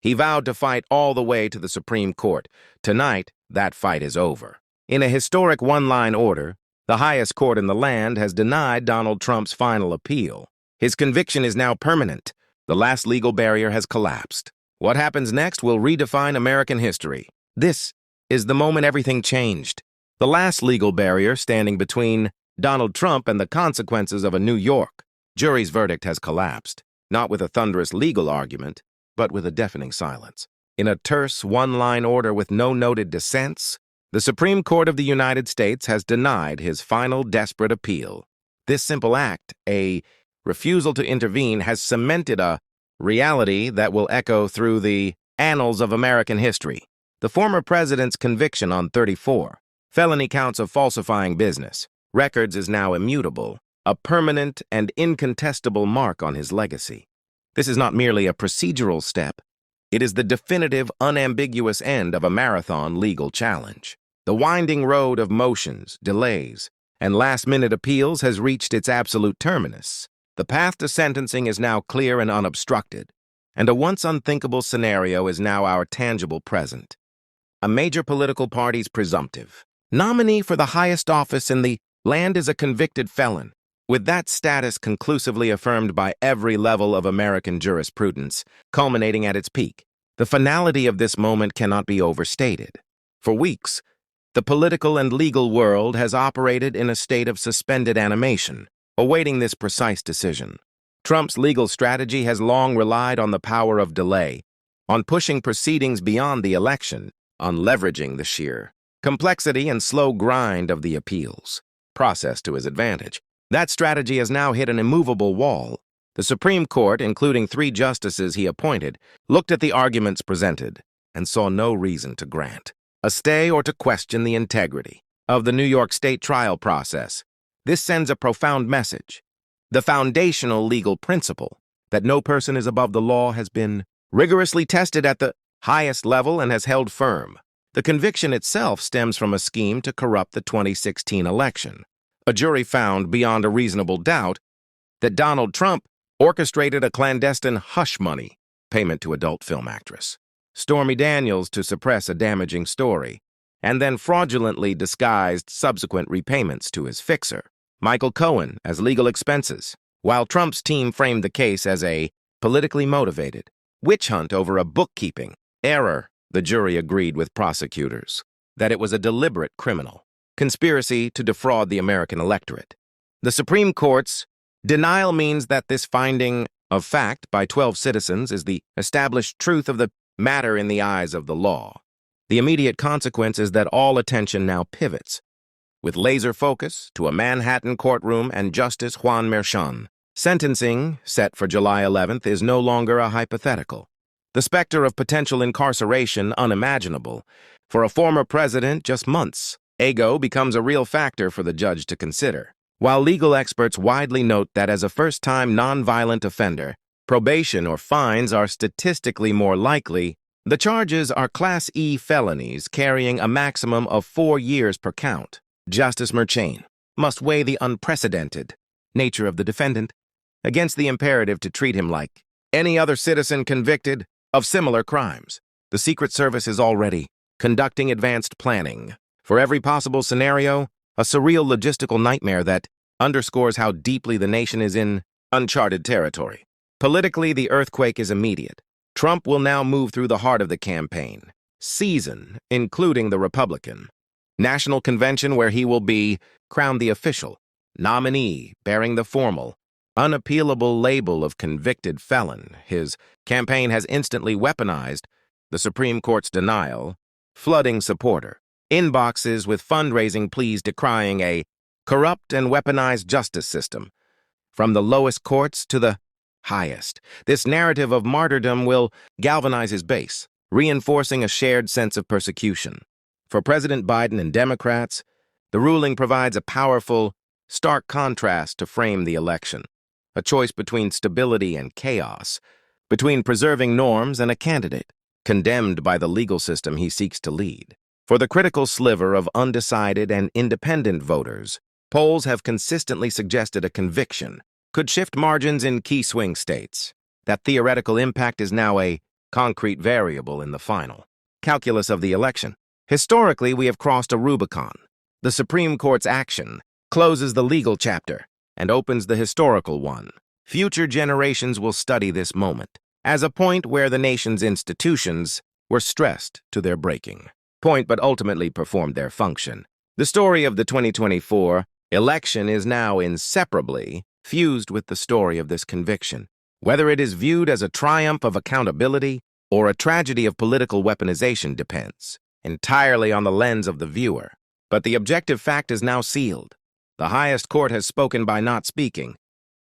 He vowed to fight all the way to the Supreme Court. Tonight, that fight is over. In a historic one-line order, the highest court in the land has denied Donald Trump's final appeal. His conviction is now permanent. The last legal barrier has collapsed. What happens next will redefine American history. This is the moment everything changed. The last legal barrier standing between Donald Trump and the consequences of a New York jury's verdict has collapsed, not with a thunderous legal argument, but with a deafening silence. In a terse one-line order with no noted dissents, the Supreme Court of the United States has denied his final desperate appeal. This simple act, a refusal to intervene, has cemented a reality that will echo through the annals of American history. The former president's conviction on 34 felony counts of falsifying business records is now immutable, a permanent and incontestable mark on his legacy. This is not merely a procedural step. It is the definitive, unambiguous end of a marathon legal challenge. The winding road of motions, delays, and last-minute appeals has reached its absolute terminus. The path to sentencing is now clear and unobstructed, and a once unthinkable scenario is now our tangible present. A major political party's presumptive nominee for the highest office in the land is a convicted felon. With that status conclusively affirmed by every level of American jurisprudence, culminating at its peak, the finality of this moment cannot be overstated. For weeks, the political and legal world has operated in a state of suspended animation, awaiting this precise decision. Trump's legal strategy has long relied on the power of delay, on pushing proceedings beyond the election, on leveraging the sheer complexity and slow grind of the appeals process to his advantage. That strategy has now hit an immovable wall. The Supreme Court, including 3 justices he appointed, looked at the arguments presented and saw no reason to grant a stay or to question the integrity of the New York State trial process. This sends a profound message. The foundational legal principle that no person is above the law has been rigorously tested at the highest level and has held firm. The conviction itself stems from a scheme to corrupt the 2016 election. A jury found beyond a reasonable doubt that Donald Trump orchestrated a clandestine hush money payment to adult film actress Stormy Daniels to suppress a damaging story, and then fraudulently disguised subsequent repayments to his fixer, Michael Cohen, as legal expenses, while Trump's team framed the case as a politically motivated witch hunt over a bookkeeping error. The jury agreed with prosecutors that it was a deliberate criminal conspiracy to defraud the American electorate. The Supreme Court's denial means that this finding of fact by 12 citizens is the established truth of the matter in the eyes of the law. The immediate consequence is that all attention now pivots, with laser focus, to a Manhattan courtroom and Justice Juan Merchan. Sentencing, set for July 11th, is no longer a hypothetical. The specter of potential incarceration unimaginable. For a former president, just months. Ego becomes a real factor for the judge to consider. While legal experts widely note that as a first-time nonviolent offender, probation or fines are statistically more likely, the charges are Class E felonies carrying a maximum of 4 years per count. Justice Merchan must weigh the unprecedented nature of the defendant against the imperative to treat him like any other citizen convicted of similar crimes. The Secret Service is already conducting advanced planning for every possible scenario, a surreal logistical nightmare that underscores how deeply the nation is in uncharted territory. Politically, the earthquake is immediate. Trump will now move through the heart of the campaign season, including the Republican National Convention, where he will be crowned the official nominee bearing the formal, unappealable label of convicted felon. His campaign has instantly weaponized the Supreme Court's denial, flooding supporter inboxes with fundraising pleas decrying a corrupt and weaponized justice system. From the lowest courts to the highest, this narrative of martyrdom will galvanize his base, reinforcing a shared sense of persecution. For President Biden and Democrats, the ruling provides a powerful, stark contrast to frame the election, a choice between stability and chaos, between preserving norms and a candidate condemned by the legal system he seeks to lead. For the critical sliver of undecided and independent voters, polls have consistently suggested a conviction could shift margins in key swing states. That theoretical impact is now a concrete variable in the final calculus of the election. Historically, we have crossed a Rubicon. The Supreme Court's action closes the legal chapter and opens the historical one. Future generations will study this moment as a point where the nation's institutions were stressed to their breaking point but ultimately performed their function. The story of the 2024 election is now inseparably fused with the story of this conviction. Whether it is viewed as a triumph of accountability or a tragedy of political weaponization depends entirely on the lens of the viewer. But the objective fact is now sealed. The highest court has spoken by not speaking,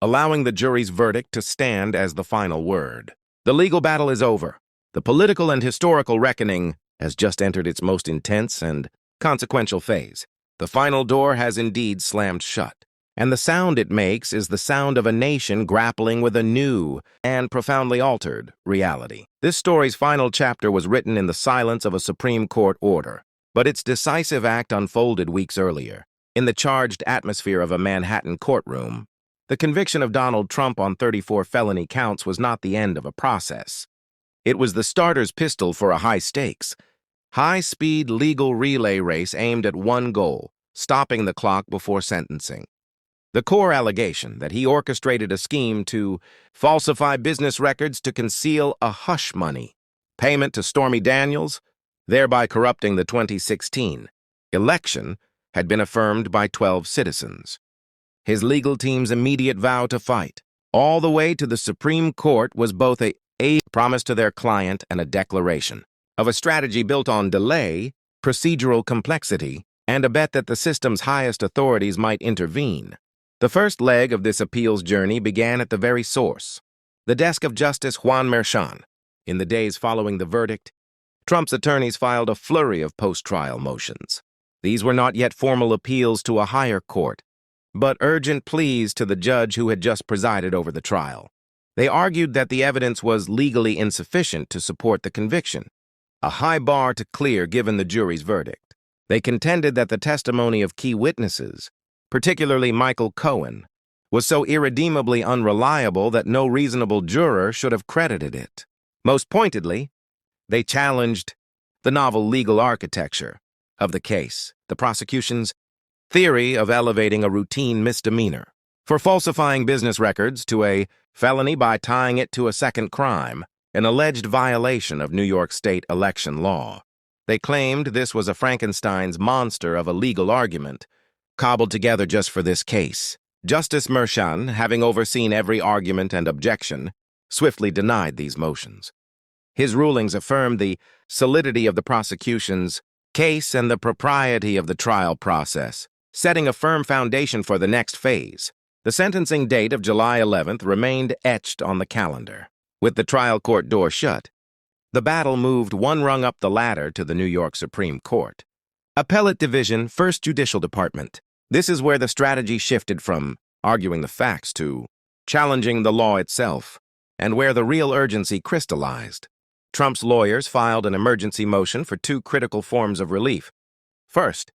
allowing the jury's verdict to stand as the final word. The legal battle is over. The political and historical reckoning has just entered its most intense and consequential phase. The final door has indeed slammed shut, and the sound it makes is the sound of a nation grappling with a new and profoundly altered reality. This story's final chapter was written in the silence of a Supreme Court order, but its decisive act unfolded weeks earlier. In the charged atmosphere of a Manhattan courtroom, the conviction of Donald Trump on 34 felony counts was not the end of a process. It was the starter's pistol for a high-stakes, high-speed legal relay race aimed at one goal: stopping the clock before sentencing. The core allegation that he orchestrated a scheme to falsify business records to conceal a hush money payment to Stormy Daniels, thereby corrupting the 2016 election, had been affirmed by 12 citizens. His legal team's immediate vow to fight, all the way to the Supreme Court, was both a promise to their client and a declaration of a strategy built on delay, procedural complexity, and a bet that the system's highest authorities might intervene. The first leg of this appeals journey began at the very source, the desk of Justice Juan Merchan. In the days following the verdict, Trump's attorneys filed a flurry of post-trial motions. These were not yet formal appeals to a higher court, but urgent pleas to the judge who had just presided over the trial. They argued that the evidence was legally insufficient to support the conviction, a high bar to clear given the jury's verdict. They contended that the testimony of key witnesses, particularly Michael Cohen, was so irredeemably unreliable that no reasonable juror should have credited it. Most pointedly, they challenged the novel legal architecture of the case, the prosecution's theory of elevating a routine misdemeanor for falsifying business records to a felony by tying it to a second crime, an alleged violation of New York State election law. They claimed this was a Frankenstein's monster of a legal argument, cobbled together just for this case. Justice Merchan, having overseen every argument and objection, swiftly denied these motions. His rulings affirmed the solidity of the prosecution's case and the propriety of the trial process, setting a firm foundation for the next phase. The sentencing date of July 11th remained etched on the calendar. With the trial court door shut, the battle moved one rung up the ladder to the New York Supreme Court. Appellate Division, First Judicial Department. This is where the strategy shifted from arguing the facts to challenging the law itself, and where the real urgency crystallized. Trump's lawyers filed an emergency motion for two critical forms of relief. First,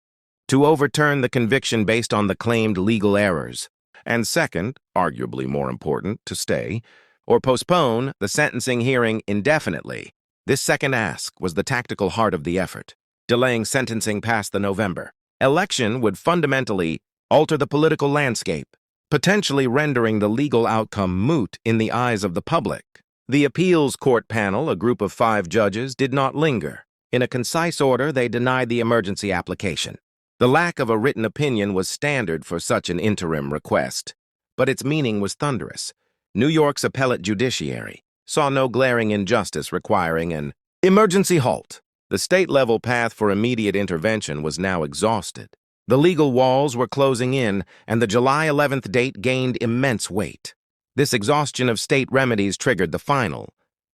to overturn the conviction based on the claimed legal errors, and second, arguably more important, to stay or postpone the sentencing hearing indefinitely. This second ask was the tactical heart of the effort. Delaying sentencing past the November election would fundamentally alter the political landscape, potentially rendering the legal outcome moot in the eyes of the public. The appeals court panel, a group of 5 judges, did not linger. In a concise order, they denied the emergency application. The lack of a written opinion was standard for such an interim request, but its meaning was thunderous. New York's appellate judiciary saw no glaring injustice requiring an emergency halt. The state-level path for immediate intervention was now exhausted. The legal walls were closing in, and the July 11th date gained immense weight. This exhaustion of state remedies triggered the final,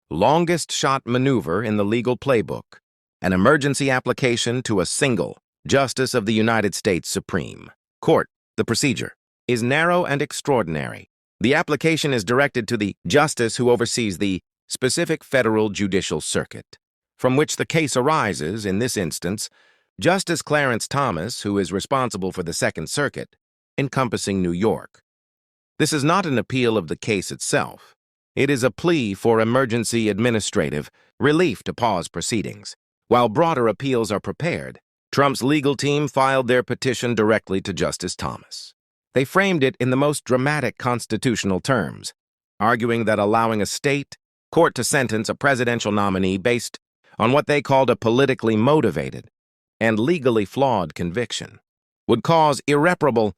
longest-shot maneuver in the legal playbook, an emergency application to a single Justice of the United States Supreme Court. The procedure is narrow and extraordinary. The application is directed to the justice who oversees the specific federal judicial circuit, from which the case arises, in this instance, Justice Clarence Thomas, who is responsible for the Second Circuit, encompassing New York. This is not an appeal of the case itself. It is a plea for emergency administrative relief to pause proceedings. While broader appeals are prepared, Trump's legal team filed their petition directly to Justice Thomas. They framed it in the most dramatic constitutional terms, arguing that allowing a state court to sentence a presidential nominee based on what they called a politically motivated and legally flawed conviction would cause irreparable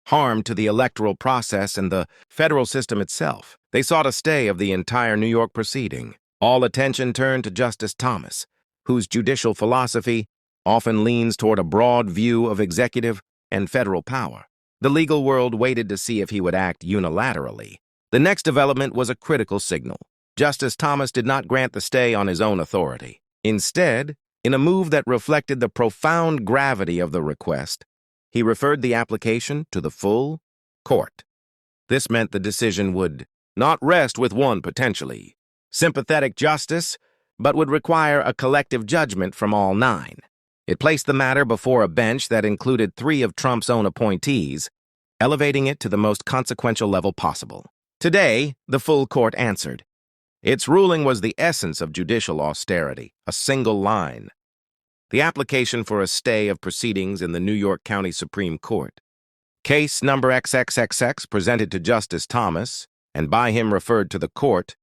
harm to the electoral process and the federal system itself. They sought a stay of the entire New York proceeding. All attention turned to Justice Thomas, whose judicial philosophy often leans toward a broad view of executive and federal power. The legal world waited to see if he would act unilaterally. The next development was a critical signal. Justice Thomas did not grant the stay on his own authority. Instead, in a move that reflected the profound gravity of the request, he referred the application to the full court. This meant the decision would not rest with one potentially sympathetic justice, but would require a collective judgment from all 9. It placed the matter before a bench that included 3 of Trump's own appointees, elevating it to the most consequential level possible. Today, the full court answered. Its ruling was the essence of judicial austerity, a single line. The application for a stay of proceedings in the New York County Supreme Court. Case number XXXX presented to Justice Thomas, and by him referred to the court,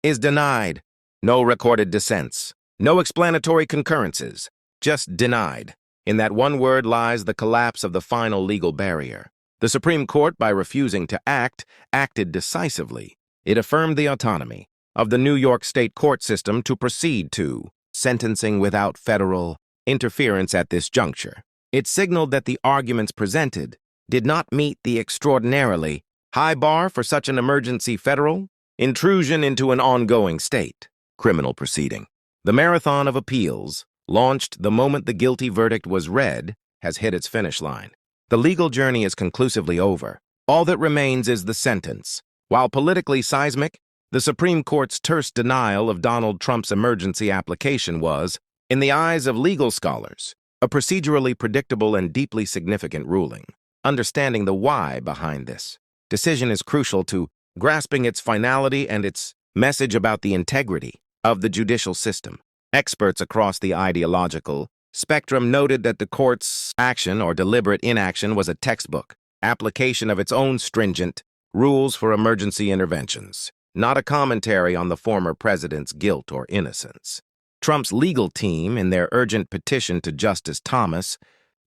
is denied. No recorded dissents, no explanatory concurrences, just denied. In that one word lies the collapse of the final legal barrier. The Supreme Court, by refusing to act, acted decisively. It affirmed the autonomy of the New York state court system to proceed to sentencing without federal interference at this juncture. It signaled that the arguments presented did not meet the extraordinarily high bar for such an emergency federal intrusion into an ongoing state criminal proceeding. The marathon of appeals, launched the moment the guilty verdict was read, has hit its finish line. The legal journey is conclusively over. All that remains is the sentence. While politically seismic, the Supreme Court's terse denial of Donald Trump's emergency application was, in the eyes of legal scholars, a procedurally predictable and deeply significant ruling. Understanding the why behind this decision is crucial to grasping its finality and its message about the integrity of the judicial system. Experts across the ideological spectrum noted that the court's action or deliberate inaction was a textbook application of its own stringent rules for emergency interventions, not a commentary on the former president's guilt or innocence. Trump's legal team, in their urgent petition to Justice Thomas,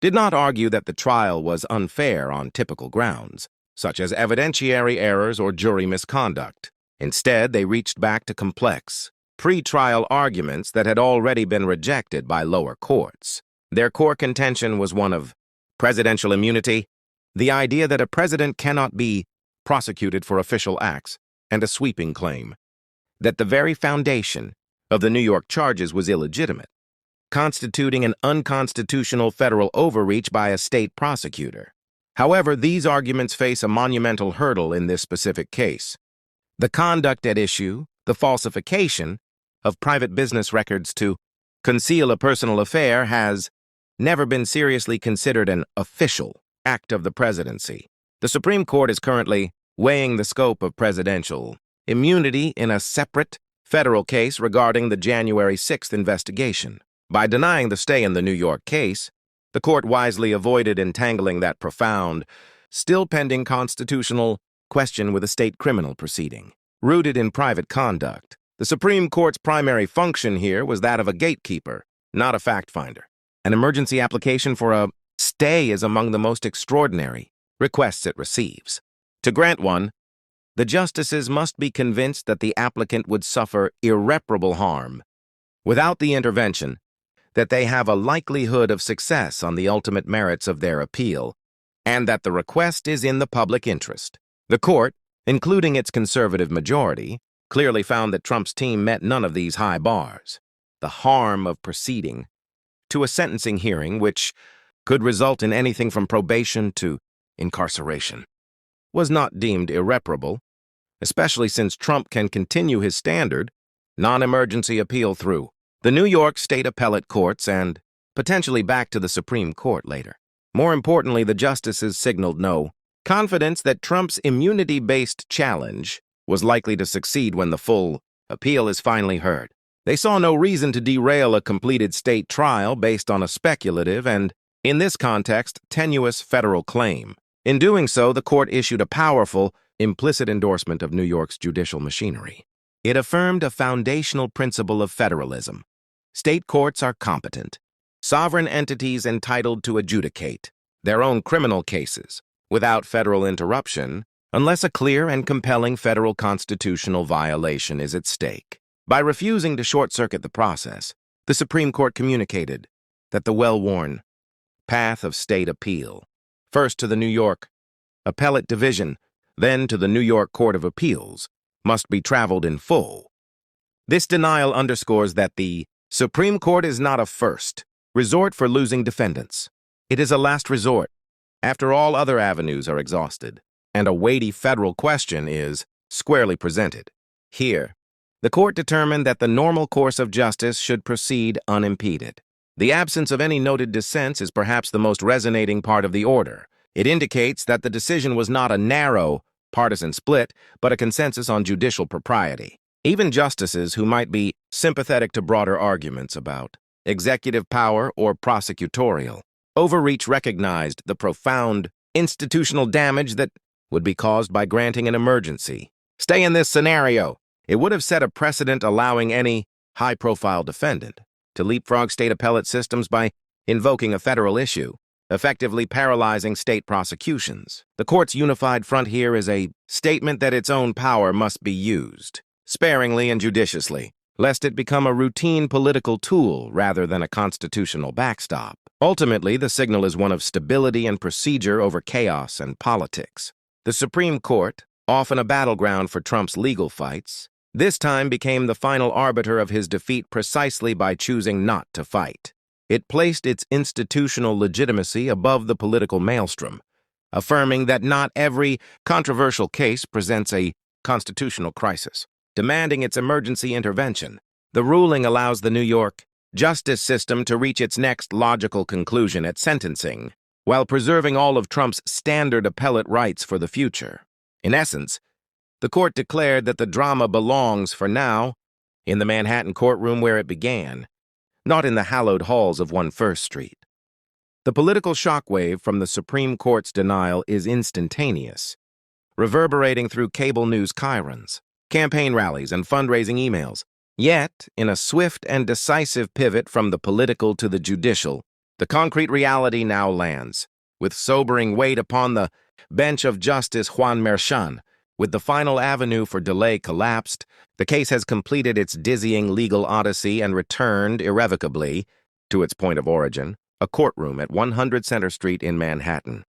did not argue that the trial was unfair on typical grounds, such as evidentiary errors or jury misconduct. Instead, they reached back to complex, pre-trial arguments that had already been rejected by lower courts. Their core contention was one of presidential immunity, the idea that a president cannot be prosecuted for official acts, and a sweeping claim that the very foundation of the New York charges was illegitimate, constituting an unconstitutional federal overreach by a state prosecutor. However, these arguments face a monumental hurdle in this specific case. The conduct at issue, the falsification of private business records to conceal a personal affair, has never been seriously considered an official act of the presidency. The Supreme Court is currently weighing the scope of presidential immunity in a separate federal case regarding the January 6th investigation. By denying the stay in the New York case, the court wisely avoided entangling that profound, still pending constitutional question with a state criminal proceeding. Rooted in private conduct, the Supreme Court's primary function here was that of a gatekeeper, not a fact-finder. An emergency application for a stay is among the most extraordinary requests it receives. To grant one, the justices must be convinced that the applicant would suffer irreparable harm without the intervention, that they have a likelihood of success on the ultimate merits of their appeal, and that the request is in the public interest. The court, including its conservative majority, clearly found that Trump's team met none of these high bars. The harm of proceeding to a sentencing hearing, which could result in anything from probation to incarceration, was not deemed irreparable, especially since Trump can continue his standard non-emergency appeal through the New York State Appellate Courts and potentially back to the Supreme Court later. More importantly, the justices signaled no confidence that Trump's immunity-based challenge was likely to succeed when the full appeal is finally heard. They saw no reason to derail a completed state trial based on a speculative and, in this context, tenuous federal claim. In doing so, the court issued a powerful, implicit endorsement of New York's judicial machinery. It affirmed a foundational principle of federalism. State courts are competent, sovereign entities entitled to adjudicate their own criminal cases without federal interruption, unless a clear and compelling federal constitutional violation is at stake. By refusing to short-circuit the process, the Supreme Court communicated that the well-worn path of state appeal, first to the New York Appellate Division, then to the New York Court of Appeals, must be traveled in full. This denial underscores that the Supreme Court is not a first resort for losing defendants. It is a last resort, after all other avenues are exhausted, and a weighty federal question is squarely presented. Here, the court determined that the normal course of justice should proceed unimpeded. The absence of any noted dissents is perhaps the most resonating part of the order. It indicates that the decision was not a narrow, partisan split, but a consensus on judicial propriety. Even justices who might be sympathetic to broader arguments about executive power or prosecutorial overreach recognized the profound institutional damage that would be caused by granting an emergency stay in this scenario. It would have set a precedent allowing any high-profile defendant to leapfrog state appellate systems by invoking a federal issue, effectively paralyzing state prosecutions. The court's unified front here is a statement that its own power must be used, sparingly and judiciously, lest it become a routine political tool rather than a constitutional backstop. Ultimately, the signal is one of stability and procedure over chaos and politics. The Supreme Court, often a battleground for Trump's legal fights, this time became the final arbiter of his defeat precisely by choosing not to fight. It placed its institutional legitimacy above the political maelstrom, affirming that not every controversial case presents a constitutional crisis, demanding its emergency intervention. The ruling allows the New York justice system to reach its next logical conclusion at sentencing, while preserving all of Trump's standard appellate rights for the future. In essence, the court declared that the drama belongs, for now, in the Manhattan courtroom where it began, not in the hallowed halls of 1 Street. The political shockwave from the Supreme Court's denial is instantaneous, reverberating through cable news chyrons, campaign rallies, and fundraising emails. Yet, in a swift and decisive pivot from the political to the judicial, the concrete reality now lands, with sobering weight upon the bench of Justice Juan Merchan. With the final avenue for delay collapsed, the case has completed its dizzying legal odyssey and returned irrevocably to its point of origin, a courtroom at 100 Center Street in Manhattan.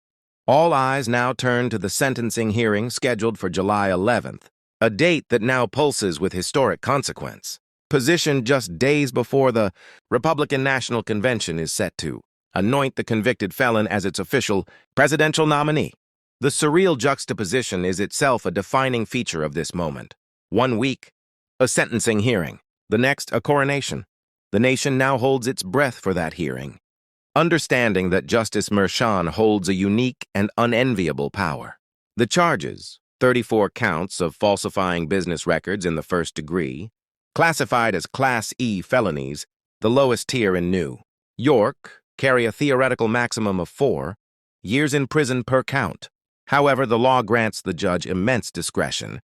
All eyes now turn to the sentencing hearing scheduled for July 11th, a date that now pulses with historic consequence. Positioned just days before the Republican National Convention is set to anoint the convicted felon as its official presidential nominee. The surreal juxtaposition is itself a defining feature of this moment. 1 week, a sentencing hearing. The next, a coronation. The nation now holds its breath for that hearing, understanding that Justice Merchan holds a unique and unenviable power. The charges, 34 counts of falsifying business records in the first degree, classified as Class E felonies, the lowest tier in New York, carry a theoretical maximum of 4 years in prison per count. However, the law grants the judge immense discretion,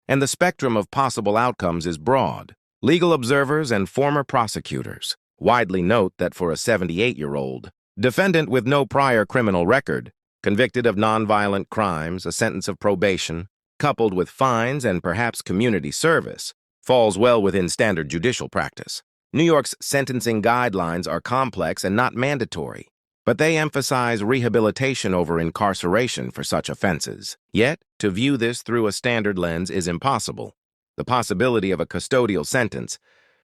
and the spectrum of possible outcomes is broad. Legal observers and former prosecutors widely note that for a 78-year-old defendant with no prior criminal record, convicted of nonviolent crimes, a sentence of probation, coupled with fines and perhaps community service, falls well within standard judicial practice. New York's sentencing guidelines are complex and not mandatory, but they emphasize rehabilitation over incarceration for such offenses. Yet, to view this through a standard lens is impossible. The possibility of a custodial sentence,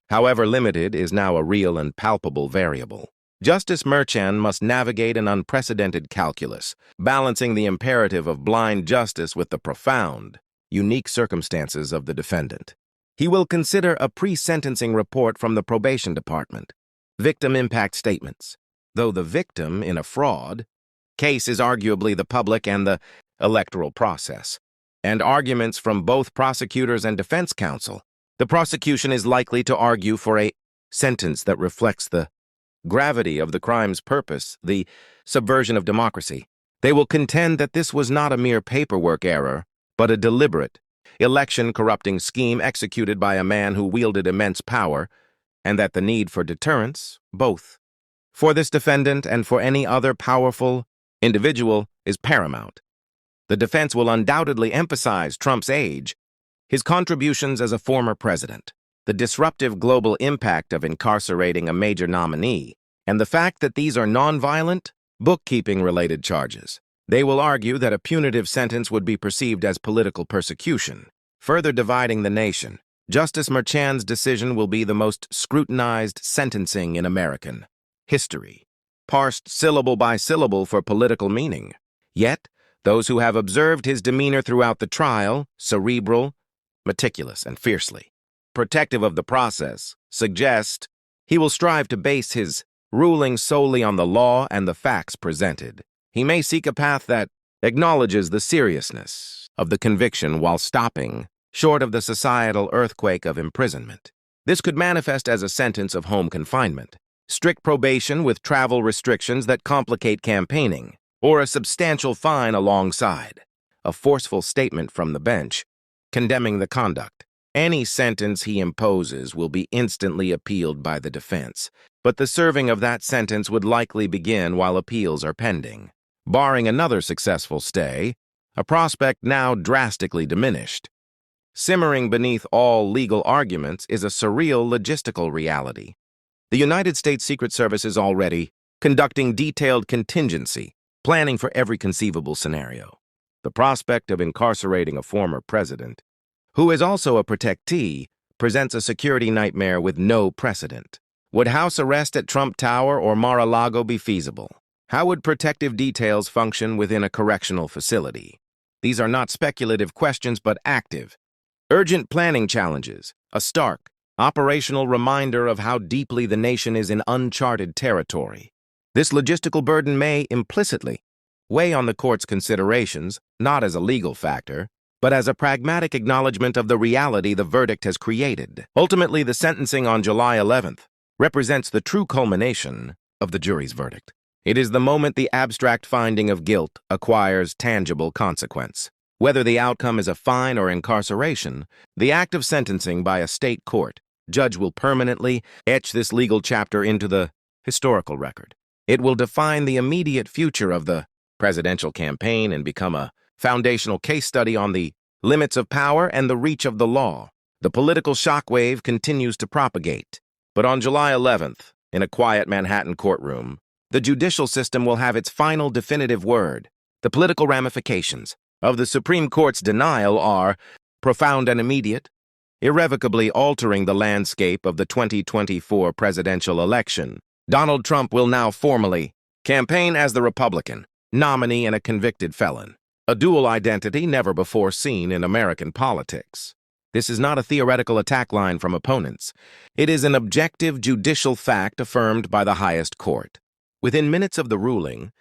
however limited, is now a real and palpable variable. Justice Merchan must navigate an unprecedented calculus, balancing the imperative of blind justice with the profound, unique circumstances of the defendant. He will consider a pre-sentencing report from the probation department, victim impact statements, though the victim in a fraud case is arguably the public and the electoral process. and arguments from both prosecutors and defense counsel, the prosecution is likely to argue for a sentence that reflects the gravity of the crime's purpose, the subversion of democracy. They will contend that this was not a mere paperwork error, but a deliberate, election-corrupting scheme executed by a man who wielded immense power, and that the need for deterrence, both for this defendant and for any other powerful individual, is paramount. The defense will undoubtedly emphasize Trump's age, his contributions as a former president, the disruptive global impact of incarcerating a major nominee, and the fact that these are nonviolent, bookkeeping-related charges. They will argue that a punitive sentence would be perceived as political persecution, further dividing the nation. Justice Merchan's decision will be the most scrutinized sentencing in American history, parsed syllable by syllable for political meaning. Yet, those who have observed his demeanor throughout the trial, cerebral, meticulous, and fiercely protective of the process, suggest he will strive to base his ruling solely on the law and the facts presented. He may seek a path that acknowledges the seriousness of the conviction while stopping short of the societal earthquake of imprisonment. This could manifest as a sentence of home confinement, strict probation with travel restrictions that complicate campaigning, or a substantial fine alongside a forceful statement from the bench condemning the conduct. Any sentence he imposes will be instantly appealed by the defense, but the serving of that sentence would likely begin while appeals are pending. Barring another successful stay, a prospect now drastically diminished. Simmering beneath all legal arguments is a surreal logistical reality. The United States Secret Service is already conducting detailed contingency, planning for every conceivable scenario. The prospect of incarcerating a former president, who is also a protectee, presents a security nightmare with no precedent. Would house arrest at Trump Tower or Mar-a-Lago be feasible? How would protective details function within a correctional facility? These are not speculative questions but active, urgent planning challenges, a stark, operational reminder of how deeply the nation is in uncharted territory. This logistical burden may, implicitly, weigh on the court's considerations, not as a legal factor, but as a pragmatic acknowledgement of the reality the verdict has created. Ultimately, the sentencing on July 11th represents the true culmination of the jury's verdict. It is the moment the abstract finding of guilt acquires tangible consequence. Whether the outcome is a fine or incarceration, the act of sentencing by a state court judge will permanently etch this legal chapter into the historical record. It will define the immediate future of the presidential campaign and become a foundational case study on the limits of power and the reach of the law. The political shockwave continues to propagate. But on July 11th, in a quiet Manhattan courtroom, the judicial system will have its final definitive word. The political ramifications of the Supreme Court's denial are profound and immediate, irrevocably altering the landscape of the 2024 presidential election. Donald Trump will now formally campaign as the Republican nominee and a convicted felon, a dual identity never before seen in American politics. This is not a theoretical attack line from opponents. It is an objective judicial fact affirmed by the highest court. Within minutes of the ruling,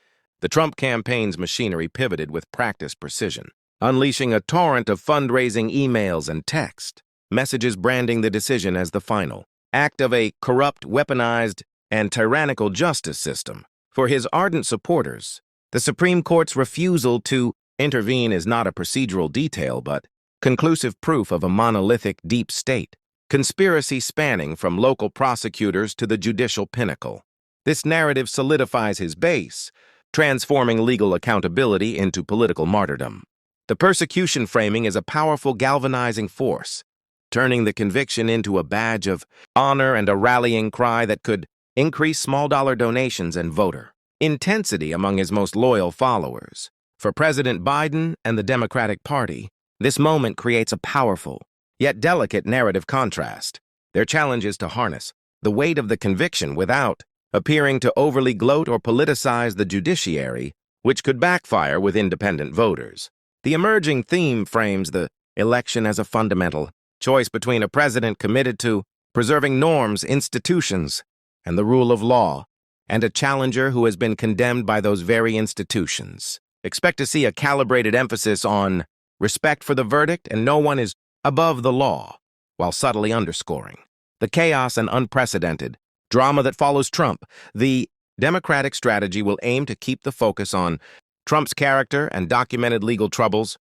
the Trump campaign's machinery pivoted with practiced precision, unleashing a torrent of fundraising emails and text messages branding the decision as the final act of a corrupt, weaponized, and tyrannical justice system. For his ardent supporters, the Supreme Court's refusal to intervene is not a procedural detail, but conclusive proof of a monolithic deep state conspiracy spanning from local prosecutors to the judicial pinnacle. This narrative solidifies his base, transforming legal accountability into political martyrdom. The persecution framing is a powerful galvanizing force, turning the conviction into a badge of honor and a rallying cry that could increase small-dollar donations and voter intensity among his most loyal followers. For President Biden and the Democratic Party, this moment creates a powerful, yet delicate narrative contrast. Their challenge is to harness the weight of the conviction without appearing to overly gloat or politicize the judiciary, which could backfire with independent voters. The emerging theme frames the election as a fundamental choice between a president committed to preserving norms, institutions, and the rule of law, and a challenger who has been condemned by those very institutions. Expect to see a calibrated emphasis on respect for the verdict, and no one is above the law, while subtly underscoring the chaos and unprecedented drama that follows Trump. The Democratic strategy will aim to keep the focus on Trump's character and documented legal troubles,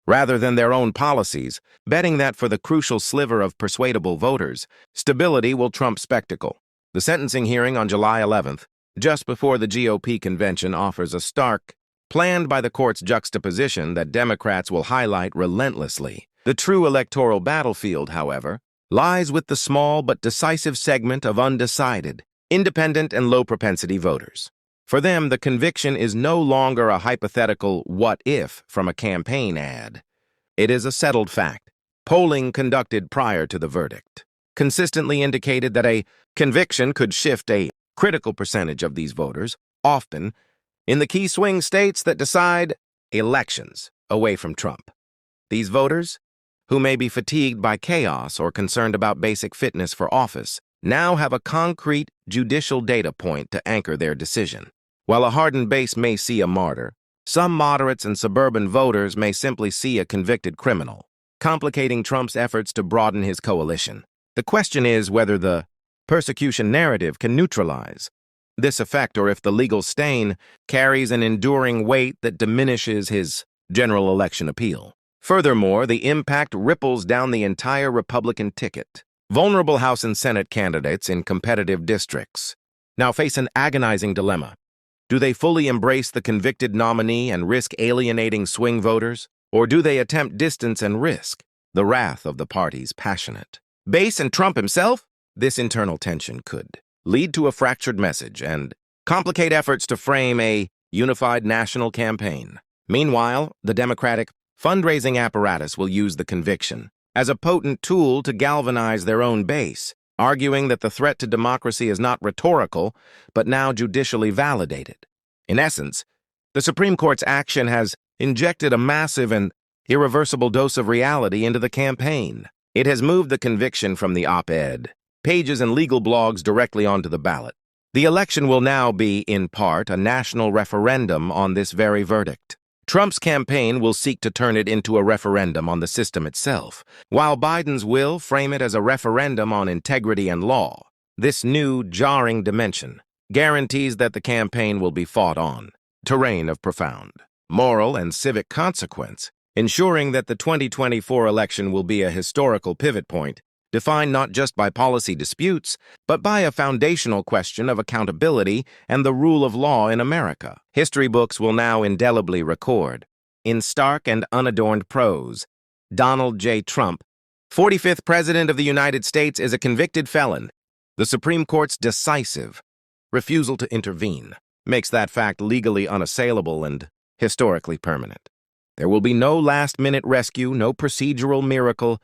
rather than their own policies, betting that for the crucial sliver of persuadable voters, stability will trump spectacle. The sentencing hearing on July 11th, just before the GOP convention, offers a stark, planned by the court's juxtaposition that Democrats will highlight relentlessly. The true electoral battlefield, however, lies with the small but decisive segment of undecided, independent and low-propensity voters. For them, the conviction is no longer a hypothetical what if from a campaign ad. It is a settled fact. Polling conducted prior to the verdict consistently indicated that a conviction could shift a critical percentage of these voters, often in the key swing states that decide elections, away from Trump. These voters, who may be fatigued by chaos or concerned about basic fitness for office, now have a concrete judicial data point to anchor their decision. While a hardened base may see a martyr, some moderates and suburban voters may simply see a convicted criminal, complicating Trump's efforts to broaden his coalition. The question is whether the persecution narrative can neutralize this effect, or if the legal stain carries an enduring weight that diminishes his general election appeal. Furthermore, the impact ripples down the entire Republican ticket. Vulnerable House and Senate candidates in competitive districts now face an agonizing dilemma. Do they fully embrace the convicted nominee and risk alienating swing voters, or do they attempt distance and risk the wrath of the party's passionate base and Trump himself? This internal tension could lead to a fractured message and complicate efforts to frame a unified national campaign. Meanwhile, the Democratic fundraising apparatus will use the conviction as a potent tool to galvanize their own base, arguing that the threat to democracy is not rhetorical, but now judicially validated. In essence, the Supreme Court's action has injected a massive and irreversible dose of reality into the campaign. It has moved the conviction from the op-ed pages and legal blogs directly onto the ballot. The election will now be, in part, a national referendum on this very verdict. Trump's campaign will seek to turn it into a referendum on the system itself, while Biden's will frame it as a referendum on integrity and law. This new, jarring dimension guarantees that the campaign will be fought on terrain of profound moral and civic consequence, ensuring that the 2024 election will be a historical pivot point, defined not just by policy disputes, but by a foundational question of accountability and the rule of law in America. History books will now indelibly record, in stark and unadorned prose, Donald J. Trump, 45th President of the United States, is a convicted felon. The Supreme Court's decisive refusal to intervene makes that fact legally unassailable and historically permanent. There will be no last-minute rescue, no procedural miracle,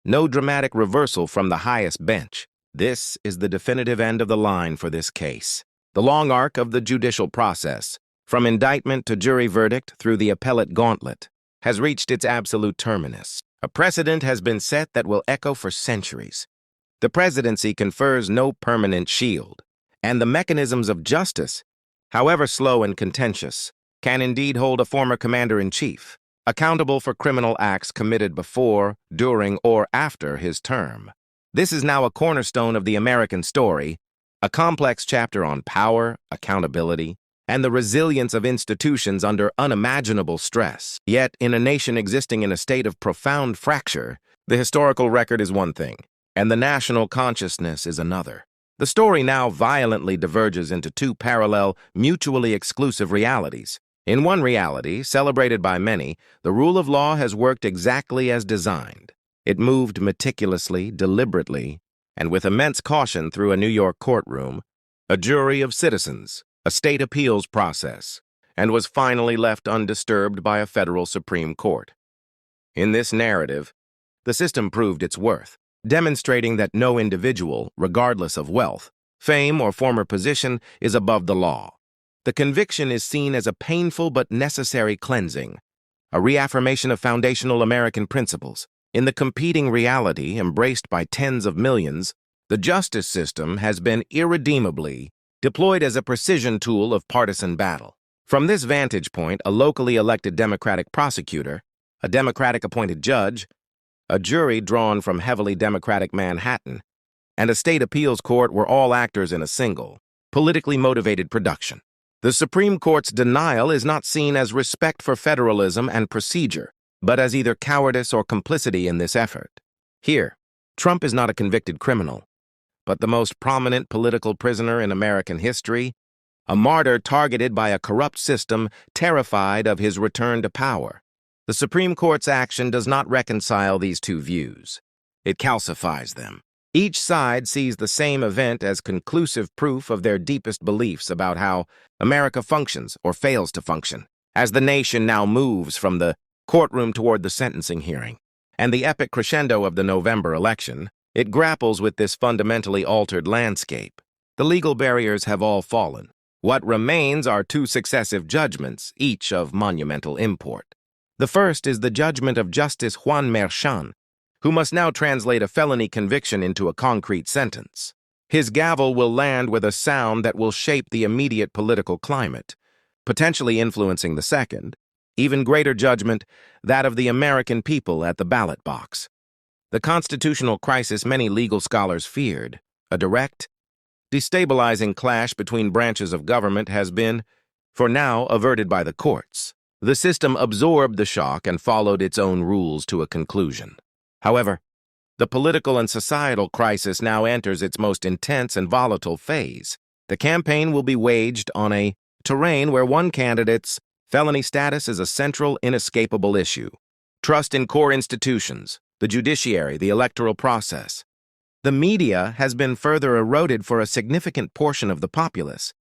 no dramatic reversal from the highest bench. This is the definitive end of the line for this case. The long arc of the judicial process, from indictment to jury verdict through the appellate gauntlet, has reached its absolute terminus. A precedent has been set that will echo for centuries. The presidency confers no permanent shield, and the mechanisms of justice, however slow and contentious, can indeed hold a former commander-in-chief accountable for criminal acts committed before, during, or after his term. This is now a cornerstone of the American story, a complex chapter on power, accountability, and the resilience of institutions under unimaginable stress. Yet, in a nation existing in a state of profound fracture, the historical record is one thing, and the national consciousness is another. The story now violently diverges into two parallel, mutually exclusive realities. In one reality, celebrated by many, the rule of law has worked exactly as designed. It moved meticulously, deliberately, and with immense caution through a New York courtroom, a jury of citizens, a state appeals process, and was finally left undisturbed by a federal Supreme Court. In this narrative, the system proved its worth, demonstrating that no individual, regardless of wealth, fame, or former position, is above the law. The conviction is seen as a painful but necessary cleansing, a reaffirmation of foundational American principles. In the competing reality embraced by tens of millions, the justice system has been irredeemably deployed as a precision tool of partisan battle. From this vantage point, a locally elected Democratic prosecutor a Democratic-appointed judge, a jury drawn from heavily Democratic Manhattan, and a state appeals court were all actors in a single, politically motivated production. The Supreme Court's denial is not seen as respect for federalism and procedure, but as either cowardice or complicity in this effort. Here, Trump is not a convicted criminal, but the most prominent political prisoner in American history, a martyr targeted by a corrupt system terrified of his return to power. The Supreme Court's action does not reconcile these two views. It calcifies them. Each side sees the same event as conclusive proof of their deepest beliefs about how America functions or fails to function, as the nation now moves from the courtroom toward the sentencing hearing. And the epic crescendo of the November election, it grapples with this fundamentally altered landscape. The legal barriers have all fallen. What remains are two successive judgments, each of monumental import. The first is the judgment of Justice Juan Merchan, who must now translate a felony conviction into a concrete sentence. His gavel will land with a sound that will shape the immediate political climate, potentially influencing the second, even greater judgment, that of the American people at the ballot box. The constitutional crisis many legal scholars feared, a direct, destabilizing clash between branches of government, has been, for now, averted by the courts. The system absorbed the shock and followed its own rules to a conclusion. However, the political and societal crisis now enters its most intense and volatile phase. The campaign will be waged on a terrain where one candidate's felony status is a central, inescapable issue. Trust in core institutions, the judiciary, the electoral process. The media has been further eroded for a significant portion of the populace.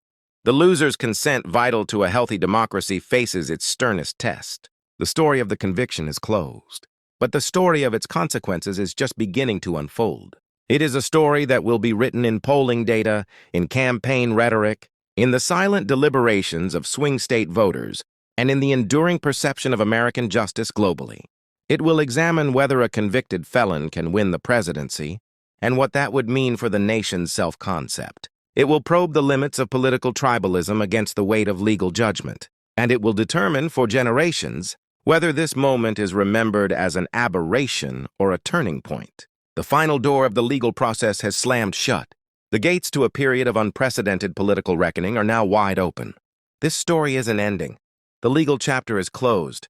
The loser's consent, vital to a healthy democracy, faces its sternest test. The story of the conviction is closed, but the story of its consequences is just beginning to unfold. It is a story that will be written in polling data, in campaign rhetoric, in the silent deliberations of swing state voters, and in the enduring perception of American justice globally. It will examine whether a convicted felon can win the presidency, and what that would mean for the nation's self-concept. It will probe the limits of political tribalism against the weight of legal judgment, and it will determine for generations whether this moment is remembered as an aberration or a turning point. The final door of the legal process has slammed shut. The gates to a period of unprecedented political reckoning are now wide open. This story isn't ending. The legal chapter is closed,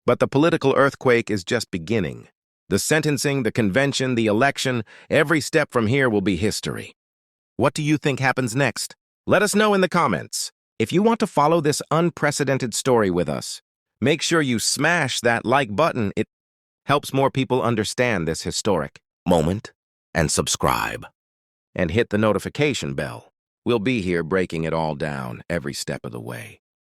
but the political earthquake is just beginning. The sentencing, the convention, the election, every step from here will be history. What do you think happens next? Let us know in the comments. If you want to follow this unprecedented story with us, make sure you smash that like button. It helps more people understand this historic moment. And subscribe. And hit the notification bell. We'll be here breaking it all down every step of the way.